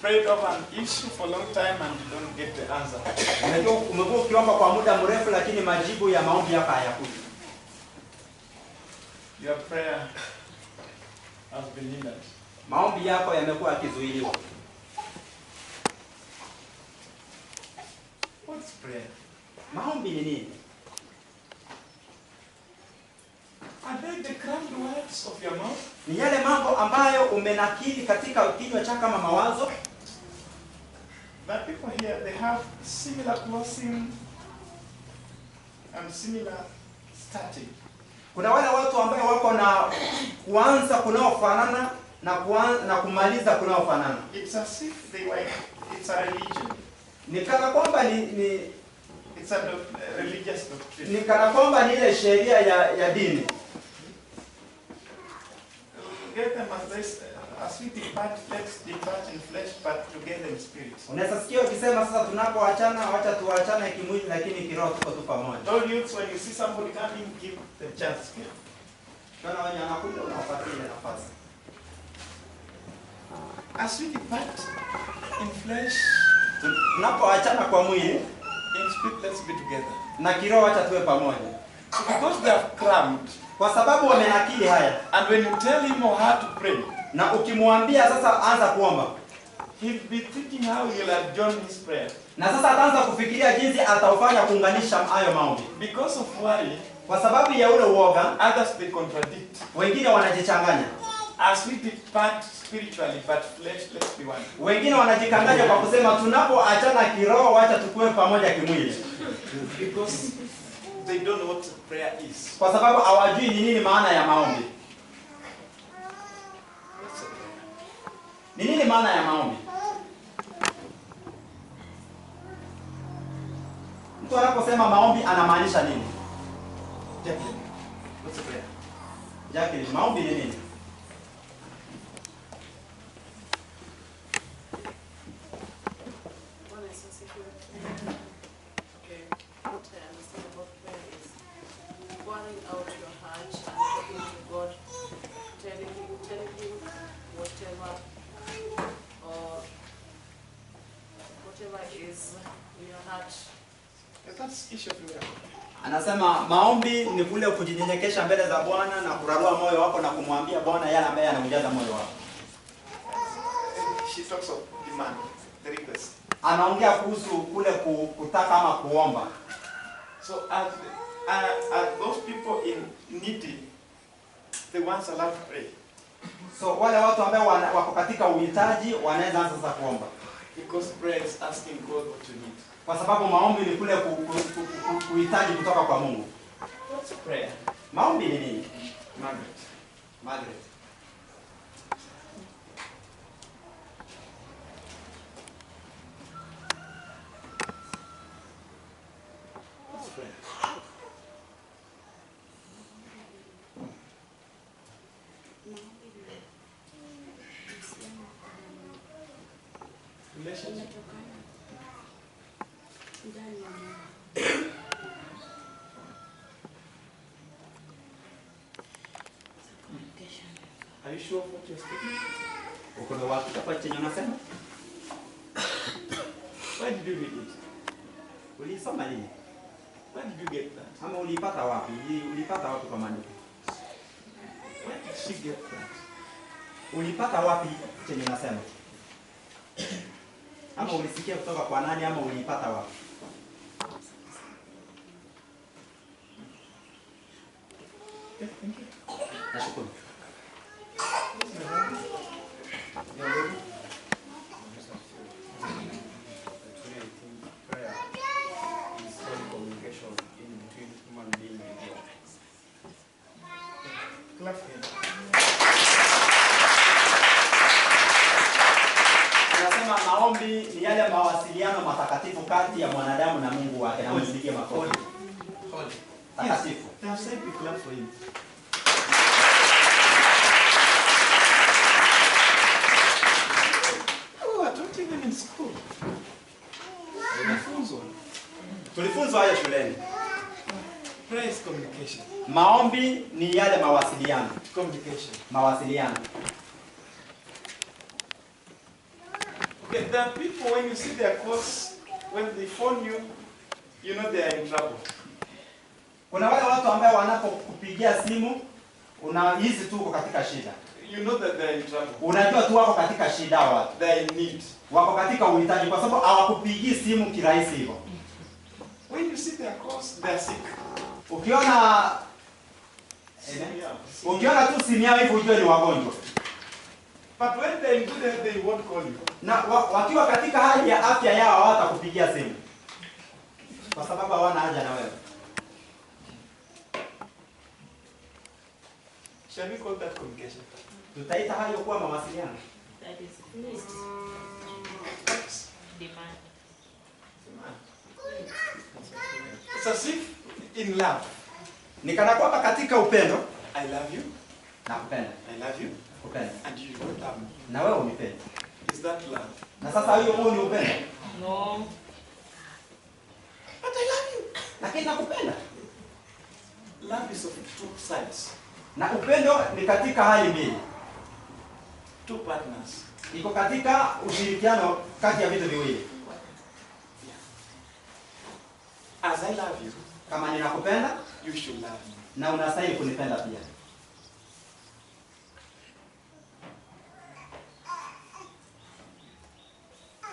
prayed over an issue for a long time and you don't get the answer. Unajua umekuwa ukiomba kwa muda mrefu lakini majibu ya maombi yako hayakuji. Your prayer has been hindered. Maombi yako yamekuwa yakizuiliwa. What's prayer? Maombi ni nini? Are they the crammed words of your mouth? Ni yale mambo ambayo umenakili katika kinywa chako kama mawazo. The people here, they have similar closing and similar starting. Kuna wale watu ambao wako na kuanza kunaofanana na kumaliza kunaofanana. It's as if it's a religion. Ni kana kwamba it's a religious doctrine. Ni kana kwamba ni ile sheria ya dini. Get them as we depart, let's depart in flesh, but together in spirit. Unaweza sikia ukisema sasa tunapoachana, acha tuachane kimwili lakini kiroho tuko tu pamoja. All youths, when you see somebody coming, give the chance. Kana wenye anakuja unawapatia ile nafasi. As we depart in flesh, tunapoachana kwa mwili, in spirit, let's be together. Na kiroho acha tuwe pamoja. Because they have crammed. Kwa sababu wamenakili haya. And when you tell him or her to pray, na ukimwambia sasa anza kuomba, he'll be thinking how he'll adjourn his prayer. Na sasa ataanza kufikiria jinsi ataufanya kuunganisha hayo maombi. Because of worry, kwa sababu ya ule uoga, others they contradict. Wengine wanajichanganya. As we depart spiritually but flesh, let's be one. Wengine wanajikanganya kwa kusema tunapoachana kiroho acha tukue pamoja kimwili. Because they don't know what prayer is. Kwa sababu hawajui ni nini maana ya maombi. Ni nini maana ya maombi? Mtu anaposema maombi anamaanisha nini? Jacqueline, what's a prayer? Jacqueline, maombi ni nini? Anasema maombi ni kule kujinyenyekesha mbele za Bwana na kurarua moyo wako na kumwambia Bwana yale ambayo yanaujaza moyo wako. She talks of demand, the request. Anaongea kuhusu kule kutaka ama kuomba. So are those people in needy the ones allowed to pray? So wale watu ambao wako katika uhitaji wanaweza anza sasa kuomba. Because prayer is asking God what you need. Kwa sababu maombi ni kule kuhitaji kutoka kwa Mungu. What's prayer? Maombi ni nini? Margaret. What's prayer? Relationship. Are you sure of what you're speaking? Uko na watu kwa chenye unasema? Where did you read it? Ulisoma nini? Where did you get that? Ama ulipata wapi? Ulipata wapi kwa maandiko? Where did she get that? Ulipata wapi chenye unasema? Ama ulisikia kutoka kwa nani ama ulipata wapi? Thank you. Nashukuru. Prayer is communication in between human being and God. Clap for him. Tunasema maombi ni yale mawasiliano matakatifu kati ya mwanadamu na Mungu wake, na msikie makofi. Holy. Takatifu. They have said we clap for him. Oh, I don't even in school. Tulifunzwa hayo shuleni. Prayer is communication. Maombi ni yale mawasiliano. Communication. Mawasiliano. Okay, there are people when you see their calls, when they phone you, you know they are in trouble. Kuna wale watu ambao wanapokupigia simu unahisi tu uko katika shida. You know that they are in trouble. Unajua tu wako katika shida watu. They are in need. Wako katika uhitaji kwa sababu hawakupigii simu kirahisi hivyo. When you see their calls, they are sick. Ukiona ukiona tu simu yao hivyo ujue ni wagonjwa. But when they are in good health, they won't call you. Na wakiwa katika hali ya afya yao hawatakupigia simu. Kwa sababu hawana haja na wewe. Shall we call that communication? Tutaita hayo kuwa mawasiliano. That is needs. Demand. It's as if in love. Ni kana kwamba katika upendo, I love you. nakupenda. I love you. Kupenda. And you don't love me. Na wewe unipenda. Is that love? Na sasa hiyo huo ni upendo. No. But I love you. Lakini nakupenda. Love is of two sides. Na upendo ni katika hali mbili. Two partners. Iko katika ushirikiano kati ya vitu viwili. As I love you, Kama ninakupenda, you should love me. na unastahili kunipenda pia.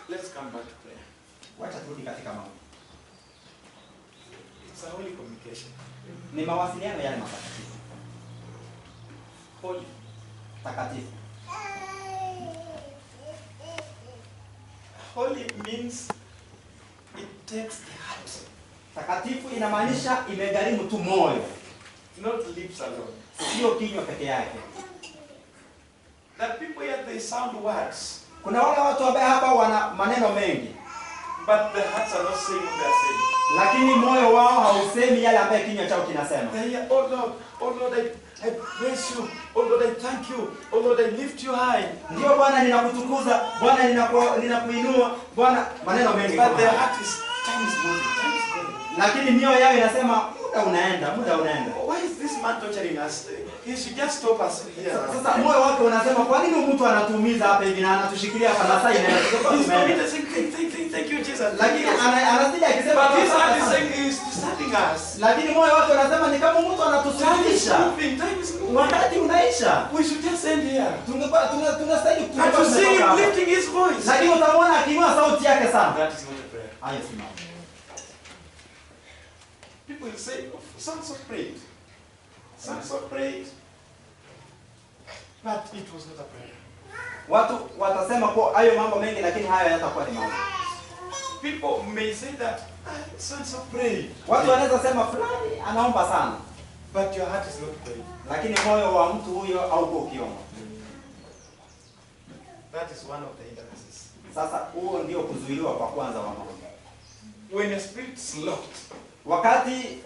Let's come back to prayer. Wacha turudi katika maombi. It's a holy communication. Ni mawasiliano yale matakatifu. Holy. Takatifu. Holy means it takes the heart, Takatifu inamaanisha imegharimu tu moyo, not lips alone. sio kinywa peke yake. That people yet they sound words, Kuna wale watu ambao hapa wana maneno mengi, but the hearts are not saying what they are saying. lakini moyo wao hausemi yale ambayo kinywa chao kinasema. They hear, oh Lord, I praise you. Oh Lord, I thank you. Oh Lord, I lift you high. Ndio Bwana ninakutukuza, Bwana ninakuinua, Bwana maneno mengi. But their heart is, time is moving, time is going. Lakini mioyo yao inasema muda unaenda. Why is this man torturing us? He should just stop us here. Sasa moyo wake unasema kwa nini mtu anatuumiza hapa hivi na anatushikilia hapa na saa inaenda. He's not saying thank you Jesus. Lakini anazidi akisema But his heart is saying he's disturbing us. lakini moyo wake unasema ni kama mtu Time is anatusuluhisha. moving, time is moving. Wakati unaisha. We should just end here. Tunastahili And to see him lifting his voice. lakini utamwona akiinua sauti yake sana. That is not a prayer. Hayo si mambo. People will say, oh, sons of prayed. Sons of prayed. But it was not a prayer. Watu watasema kwa hayo mambo mengi lakini hayo hayatakuwa ni mambo. People may say that, sons of prayed. Watu wanaweza sema fulani anaomba sana, But your heart is not praying. lakini moyo wa mtu huyo hauko ukiomba. That is one of the hindrances. Sasa huo ndio kuzuiliwa kwa kwanza wa maombi. When your spirit is locked, Wakati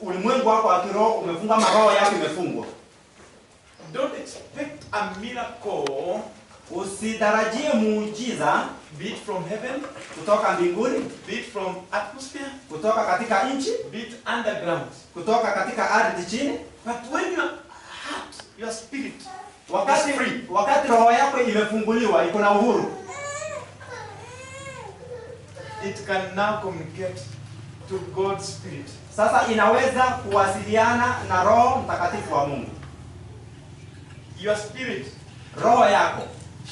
ulimwengu wako wa kiroho umefungwa, roho yako imefungwa, don't expect a miracle, usitarajie muujiza be it from heaven, kutoka mbinguni, be it from atmosphere, kutoka katika nchi, be it underground. kutoka katika ardhi chini. But when your heart, your spirit, Wakati roho yako imefunguliwa, iko na uhuru, it can now communicate to God's spirit. sasa inaweza kuwasiliana na Roho Mtakatifu wa Mungu. Your spirit Roho yako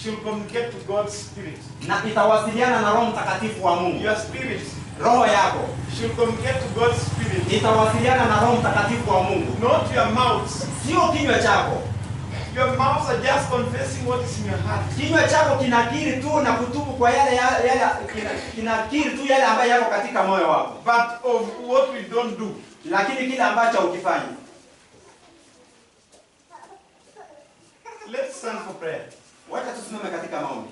should communicate to God's spirit. na itawasiliana na Roho Mtakatifu wa Mungu. Your spirit Roho yako should communicate to God's spirit. itawasiliana na Roho Mtakatifu wa Mungu, Not your mouth. sio kinywa chako. Your mouths are just confessing what is in your heart. Kinywa chako kinakiri tu na kutubu kwa yale kinakiri tu yale ambayo yako katika moyo wako, But of what we don't do. lakini kile ambacho ukifanyi. Let's stand for prayer. Wacha tusimame katika maombi.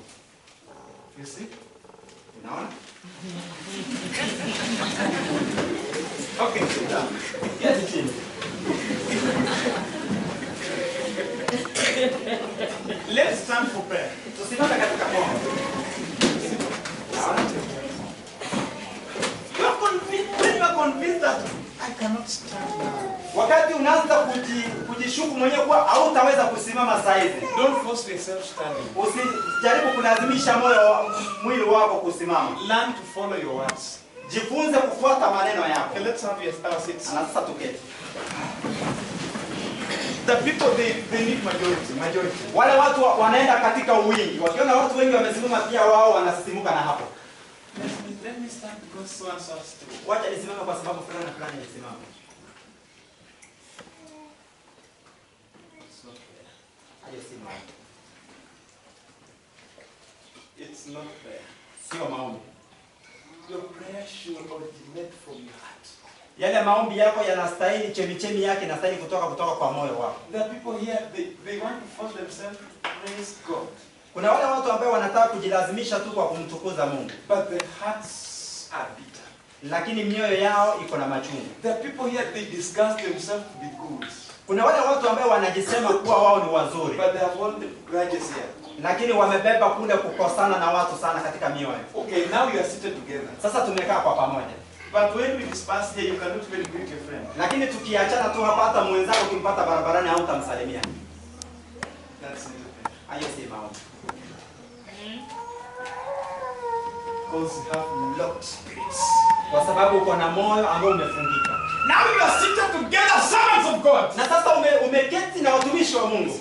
You see? Unaona? Okay, sit down. Keti chini. Let's stand for prayer. Tusimame katika maombi. You are convinced that I cannot stand now. Wakati unaanza kujishuku mwenyewe kuwa hautaweza kusimama saa hizi. Don't force yourself standing. Usijaribu kulazimisha mwili wako kusimama. Learn to follow your words. Jifunze kufuata maneno yako. Okay, let's have our seats. Na sasa tuketi. The people they need majority. Wale watu wanaenda katika wingi. Wakiona watu wengi wamesimama pia wao wanasisimuka na hapo. Let me start because so and so has to. Wacha nisimame kwa sababu fulani na fulani nisimame. It's not prayer. Sio maombi. Your prayer should originate from your heart. Yale maombi yako yanastahili, chemichemi yake inastahili kutoka kwa moyo wako. There are people here, they want to force themselves to praise God. Kuna wale watu ambao wanataka kujilazimisha tu kwa kumtukuza Mungu. But their hearts are bitter. Lakini mioyo yao iko na machungu. There are people here, they discuss themselves to be good. Kuna wale watu ambao wanajisema kuwa wao ni wazuri. But they have all the grudges here. Lakini wamebeba kule kukosana na watu sana katika mioyo. Okay, now you are seated together. Sasa tumekaa kwa pamoja. But when we disperse here, you cannot even greet your friend. Lakini tukiachana tu hapa, hata mwenzako ukimpata barabarani hautamsalimia. That's it. Hayo si maombi. Because you have locked spirits. Kwa sababu uko na moyo ambao umefungika. Now you are seated together, servants of God. Na sasa umeketi na watumishi wa Mungu.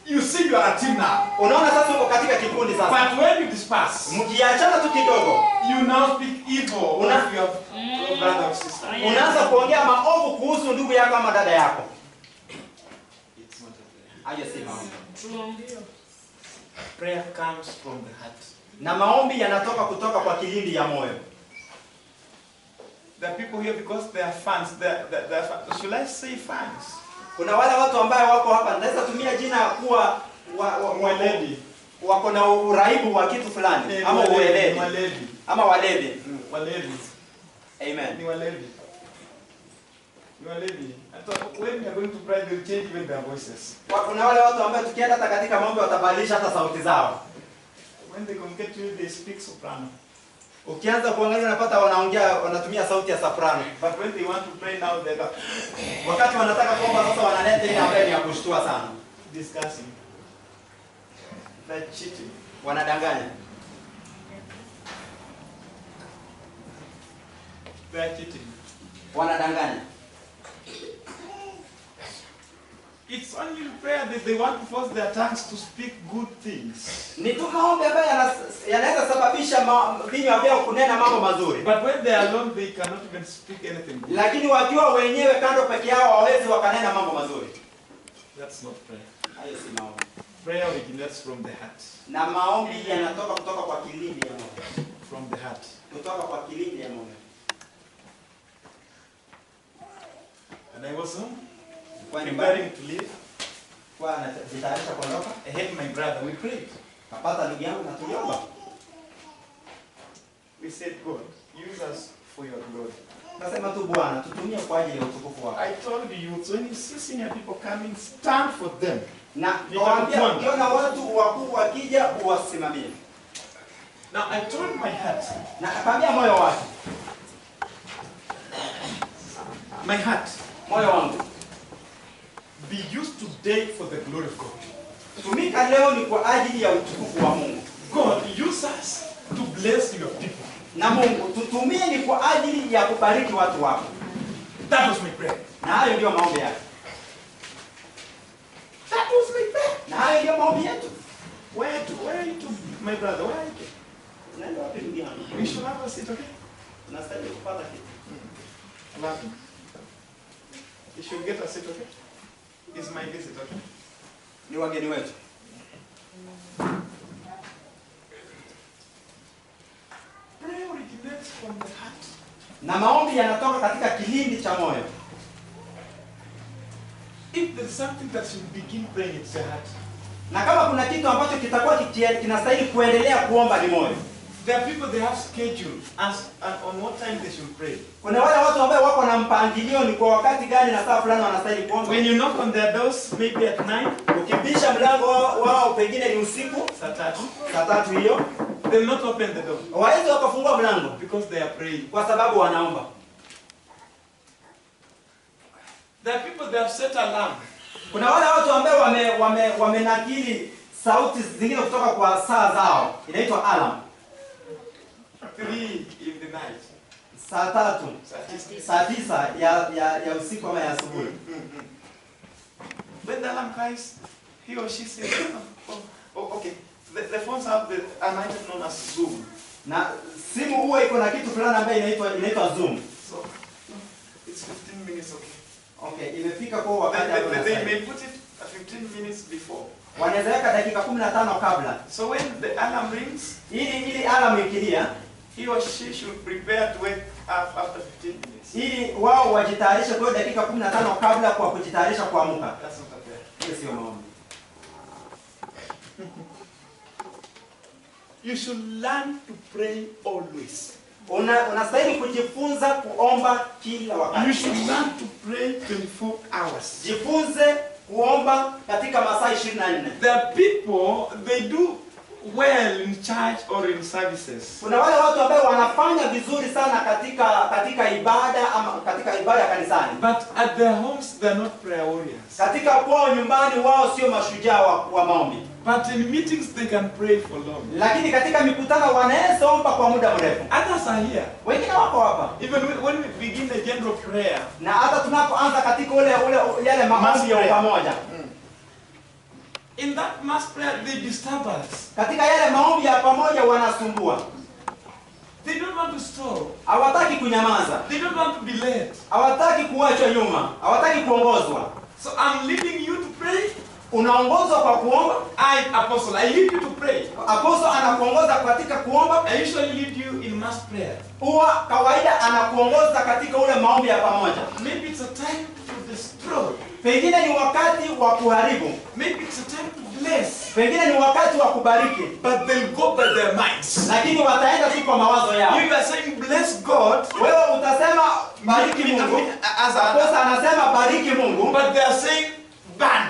You see you are a team now. Unaona sasa uko katika kikundi sasa. But when you disperse, Mkiachana tu kidogo, you now speak evil of your brother or sister. unaanza kuongea maovu kuhusu ndugu yako ama dada yako. It's not a prayer. Hayo si maombi. True. Prayer comes from the heart. Na maombi yanatoka kutoka kwa kilindi ya moyo. There are people here because they are fans. Should I say fans? Kuna wale watu ambao wako hapa, naweza tumia jina kuwa Waledi. Wako na uraibu wa kitu fulani ama ueledi ama waledi. Waledi. Amen. Ni waledi. Ni waledi. I thought when we are going to pray, they will change even their voices. Kuna wale watu ambao tukienda hata katika maombi watabadilisha hata sauti zao. When they communicate to you, they speak soprano. Ukianza kuangalia unapata wanatumia sauti ya soprano. But when they want to pray now, they are Wakati wanataka kuomba sasa wanaleta ile ambayo ni ya kushtua sana. discussing. They're cheating. Wanadanganya. They're cheating. Wanadanganya. It's only in prayer that they want to force their tongues to speak good things. Ni tu maombi ambayo yanaweza sababisha vinywa vyao kunena mambo mazuri. But when they are alone, they cannot even speak anything good. Lakini wakiwa wenyewe kando peke yao hawawezi wakanena mambo mazuri. That's not prayer. Hayo si maombi. Prayer originates from the heart. Na maombi yanatoka kutoka kwa kilindi ya moyo. From the heart. Kutoka kwa kilindi ya moyo. And I was home, Kwa preparing to leave. Kwa anajitayarisha kuondoka. I had my brother. We prayed. Kapata ndugu yangu na tuliomba. We said, God, use us for your glory. Nasema tu Bwana, tutumie kwa ajili ya utukufu wako. I told you, so when you see senior people coming, stand for them. Na nawaambia ukiona watu wakuu wakija uwasimamie. Now I told my heart. Na akamwambia moyo wake. My heart. Moyo wangu. Be used today for the glory of God. Tumika leo ni kwa ajili ya utukufu wa Mungu. God, use us to bless your people. Na Mungu, tutumie ni kwa ajili ya kubariki watu wako. That was my prayer. Na hayo ndio maombi yake. That was my prayer. Na hayo ndio maombi yetu. Where are you to, my brother? Where are you to? Tunaenda wapi ndugu yangu? We should have a seat, okay? Tunastahili kupata kitu. Love him. You should get a seat, okay? It's my visit, okay? Ni wageni wetu. Prayer originates from the heart. Na maombi yanatoka katika kilindi cha moyo. If there's something that should begin praying, it's your heart. Na kama kuna kitu ambacho kitakuwa kinastahili kuendelea kuomba ni moyo. There are people, they have schedule and on what time they should pray. Kuna wale watu ambao wako na mpangilio ni kwa wakati gani na saa fulani wanastahili kuomba. When you knock on their doors, maybe at 9, Ukibisha mlango wao pengine ni usiku, saa 3 hiyo, they will not open the door hawawezi wakafungua mlango because they are praying. kwa sababu wanaomba. There are people, they have set alarm. Kuna wale watu ambao wamenakili sauti zingine kutoka kwa saa zao. Inaitwa alarm. 3 in the night. Saa 3, saa 9 ya usiku ama ya asubuhi. When the alarm cries, he or she says, okay. The phones have an item known as Zoom. Na simu huwa iko na kitu fulani ambayo inaitwa Zoom. So it's 15 minutes, okay. Okay, imefika kwa wakati ambao they may put it 15 minutes before. Wanaweza weka dakika 15 kabla. So when the alarm rings, Ili alarm ikilia, he or she should prepare to wake up after 15 minutes. ili wao wajitayarishe kwa dakika 15 kabla kwa kujitayarisha kuamka. That's not a prayer. Hiyo sio maombi. You should learn to pray always. Unastahili kujifunza kuomba kila You wakati. should learn to pray 24 hours. Jifunze kuomba katika masaa 24. There are people, they do well in church or in services. Kuna wale watu ambao wanafanya vizuri sana katika ibada ama katika ibada kanisani. But at their homes, they are not prayer warriors. Katika kwao nyumbani wao sio mashujaa wa maombi. But in meetings, they can pray for long. Lakini katika mikutano wanaweza omba kwa muda mrefu. Others are here. Wengine wako hapa. Even when we begin the general prayer, Na hata tunapoanza katika yale maombi ya pamoja. in that mass prayer, they disturb us. Katika yale maombi ya pamoja wanasumbua. They don't want to stop. Hawataki kunyamaza. They don't want to be led. Hawataki kuachwa nyuma. Hawataki kuongozwa. So I'm leading you to pray. Unaongozwa kwa kuomba. Apostle, I lead you to pray. Apostle anakuongoza katika kuomba. I usually lead you in mass prayer. Huwa kawaida anakuongoza katika ule maombi ya pamoja. Maybe it's a time to destroy. Pengine ni wakati wa kuharibu. Maybe it's a time to bless. Pengine ni wakati wa kubariki. But they'll go by their minds. Lakini wataenda tu kwa mawazo yao. You are saying bless God. Wewe utasema bariki Mungu. Apostle anasema bariki Mungu. But they are saying ban.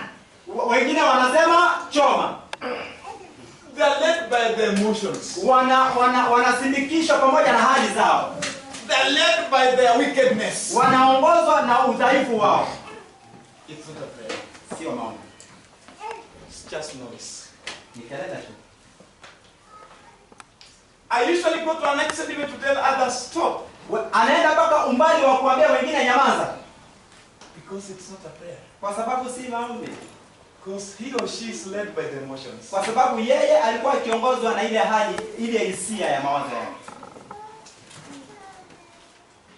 Wengine wanasema choma. They are led by their emotions. Wanasindikishwa pamoja na hali zao. They are led by their wickedness. Wanaongozwa na udhaifu wao. It's not a prayer. Sio maombi. It's just noise. Ni kelele tu. I usually go to an extent even to tell others stop. Anaenda mpaka umbali wa kuambia wengine nyamaza. Because it's not a prayer. Kwa sababu si maombi. Because he or she is led by the emotions. Kwa sababu yeye alikuwa akiongozwa na ile hali, ile hisia ya mawazo yake.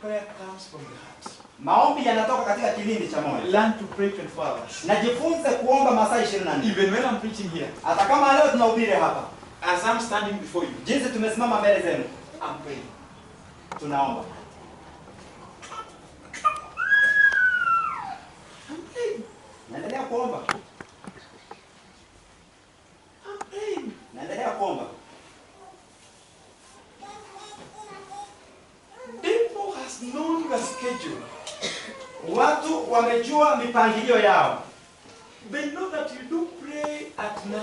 Prayer comes from the heart. Maombi yanatoka katika kilindi cha moyo. Learn to pray 24 hours. Najifunze kuomba masaa 24. Even when I'm preaching here, Hata kama leo tunahubiri hapa. as I'm standing before you, Jinsi tumesimama mbele zenu, I'm praying. tunaomba. Naendelea kuomba. I'm praying. Naendelea kuomba. People has known the schedule. Watu wamejua mipangilio yao. They know that you do pray at 9.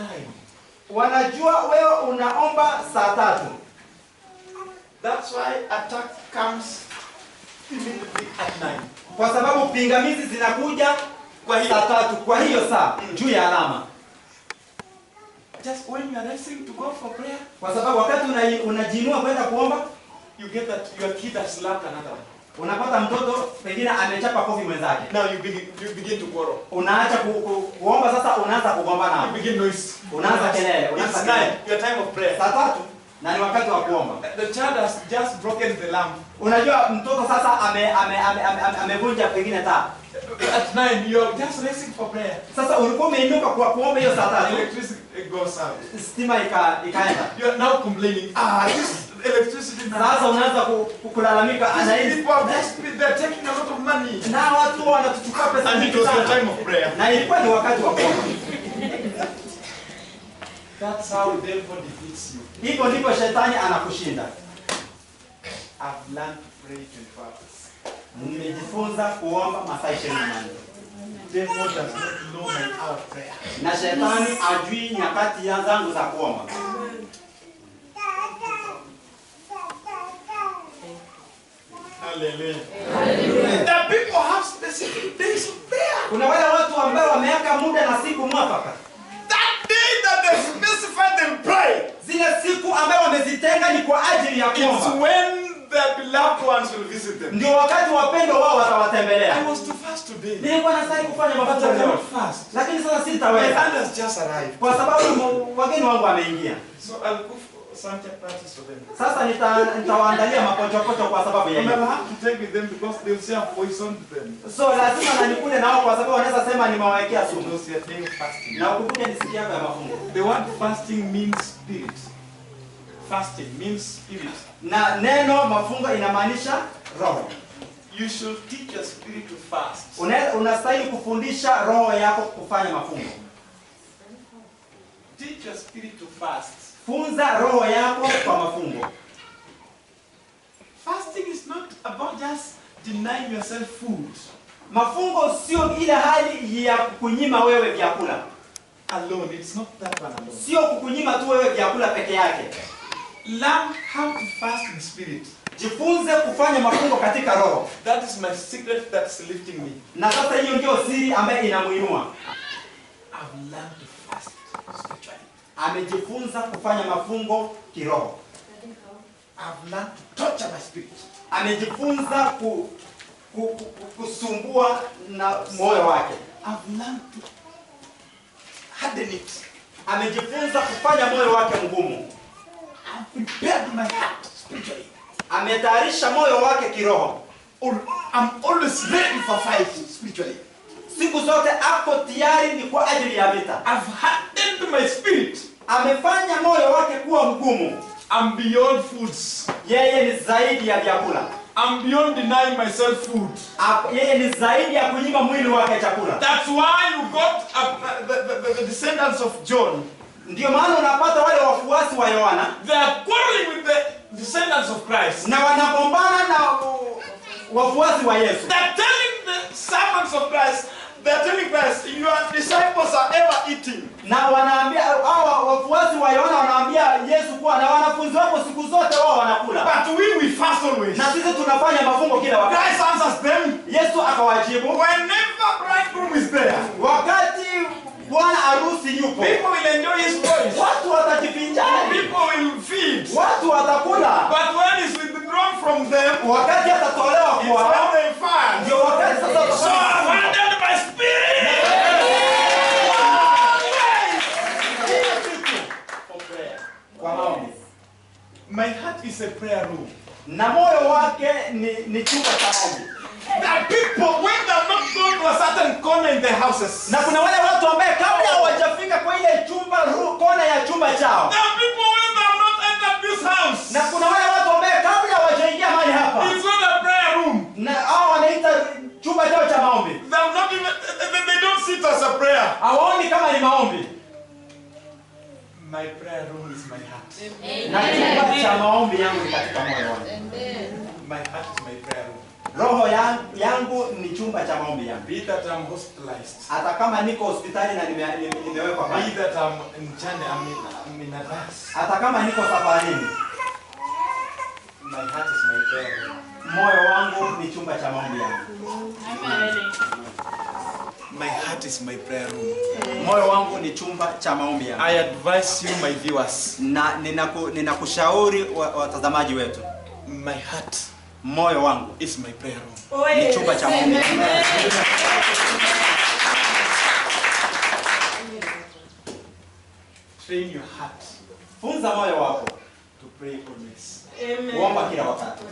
Wanajua wewe unaomba saa 3. That's why attack comes immediately at 9. Kwa sababu pingamizi zinakuja Kwa hiyo, saa 3 kwa hiyo saa juu ya alama. just when you are racing to go for prayer, Kwa sababu wakati unajiinua kwenda kuomba, you get that your kid has slapped another one. unapata mtoto pengine amechapa kofi mwenzake. Now you begin to quarrel. Unaacha kuomba sasa, unaanza kugombana. You begin noise. Unaanza kelele, It's unaanza 9, kelele. your time of prayer. Saa 3 na ni wakati wa kuomba. The child has just broken the lamp. Unajua mtoto sasa amevunja pengine taa. At 9, you're just racing for prayer. Sasa ulikuwa umeinuka kwa kuomba hiyo saa 3. Electricity goes out. Stima ikaenda. You're now complaining. This electricity now. Sasa unaanza kulalamika ana These hizi. people they're taking a lot of money. Na watu wanatuchukua pesa And it nyingi was the sana. time of prayer. Na ilikuwa ni wakati wa kuomba. That's how the devil defeats you. Hivyo ndivyo shetani anakushinda. I've learned to pray 24 hours. Nimejifunza kuomba masaa 24. Devil does not know my hour of prayer. Na shetani ajui nyakati zangu za kuomba. Hallelujah. The people have specific days of prayer. Kuna wale watu ambao wameweka muda na siku mwafaka. That day that they specified them pray. Zile siku ambazo wamezitenga ni kwa ajili ya It's kuomba. when their beloved ones will visit them. Ndio wakati wapendo wao watawatembelea. I was to fast today. Nilikuwa nastahili kufanya But I mafuta leo. cannot fast. Lakini sasa My sitaweza. hand has just arrived. Kwa sababu wageni wangu wameingia. So I'll cook some chapatis for them. Sasa nitawaandalia mapochopocho kwa sababu ya And I'll hiyo. have to take with them because they'll say I've poisoned them. So lazima na nikule nao kwa sababu wanaweza sema nimewawekea sumu. Because they are doing fasting. Na ukumbuke ni siku yako ya mafungo. The word fasting means spirit. Fasting means spirit. Na neno mafungo inamaanisha roho. You should teach your spirit to fast. Unastahili kufundisha roho yako kufanya mafungo. Teach your spirit to fast. Funza roho yako kwa mafungo. Fasting is not about just denying yourself food Mafungo sio ile hali ya kukunyima wewe vyakula. alone. It's not that one alone. Sio kukunyima tu wewe vyakula peke yake. Learn how to fast in spirit. Jifunze kufanya mafungo katika roho. That is my secret that's lifting me. Na sasa hiyo ndio siri ambayo inamuinua. I've learned to fast spiritually. Amejifunza kufanya mafungo kiroho. I've learned to torture my spirit. Amejifunza kusumbua na moyo wake. I've learned to harden it. Amejifunza kufanya moyo wake mgumu. I've prepared my heart spiritually. Ametayarisha moyo wake kiroho. I'm always ready for fight spiritually. Siku zote ako tayari ni kwa ajili ya vita. I've hardened my spirit. Amefanya moyo wake kuwa mgumu. I'm beyond foods. Yeye ni zaidi ya vyakula. I'm beyond denying myself food. Yeye ni zaidi ya kunyima mwili wake chakula. That's why you got the descendants of John. Ndio maana unapata wale wafuasi wa Yohana. They are quarreling with the descendants of Christ. Na wanagombana na wafuasi wa Yesu. They're telling the servants of Christ, they're telling Christ, your disciples are ever eating. Na wanaambia hawa wafuasi wa Yohana wanaambia Yesu kuwa na wanafunzi wako siku zote wao wanakula. But we fast always. Na sisi tunafanya mafungo kila wakati. Christ answers them. Yesu akawajibu, Whenever bridegroom is there, wakati bwana harusi yupo, people will enjoy his voice. watu watajivinjari, People will feed. watu watakula. But when he's withdrawn from them, Wakati atatolewa it's kwao, when they fast. ndio wakati sasa So I've watafanya hardened my spirit. kwa maombi. My heart is a prayer room. Na moyo wake ni chumba cha maombi. There are people when they're not going to a certain corner in their houses. Na kuna wale watu ambao kabla hawajafika kwa ile chumba kona ya chumba chao. There are people when they have not entered this house. Na kuna wale watu ambao kabla hawajaingia mahali hapa. It's not a prayer room. Na hao wanaita chumba chao cha maombi. They have not even, they don't see it as a prayer. Hawaoni kama ni maombi. My prayer room is my heart. Na chumba cha maombi yangu ni katika moyo wangu. My heart is my prayer room. Roho yangu ni chumba cha maombi yangu. Be that I'm hospitalized. Hata kama niko hospitali na nimewekwa Be pale. that I'm in journey, I'm in a bus. Hata kama niko safarini, My heart is my prayer room. moyo wangu ni chumba cha maombi yangu. My heart is my prayer room. Moyo wangu ni chumba cha maombi yangu. I advise you, my viewers. Na ninakushauri watazamaji wetu. My heart Moyo wangu is my prayer room. ni chumba cha maombi. Train your heart Funza moyo wako to pray always. kuomba kila wakati.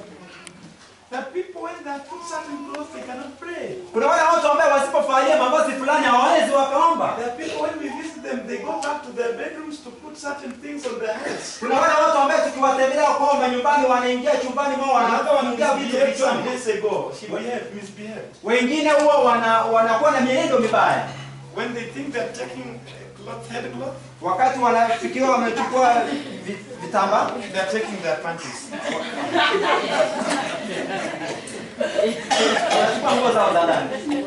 There are people when they put certain clothes, they cannot pray. Kuna wale watu ambao wasipovalia mavazi fulani hawawezi wakaomba. There are people when we visit them, they go back to their bedrooms to put certain things on their heads. Kuna wale watu ambao tukiwatembelea kwao nyumbani wanaingia chumbani mwao Another one wanaingia vitu misbehaved some vichwani. days ago. She misbehaved. Wengine huwa wanakuwa na mienendo mibaya. When they think they're taking head cloth, Wakati wanafikiria wamechukua vitambaa, they're taking their panties. wanachukua nguo zao za ndani.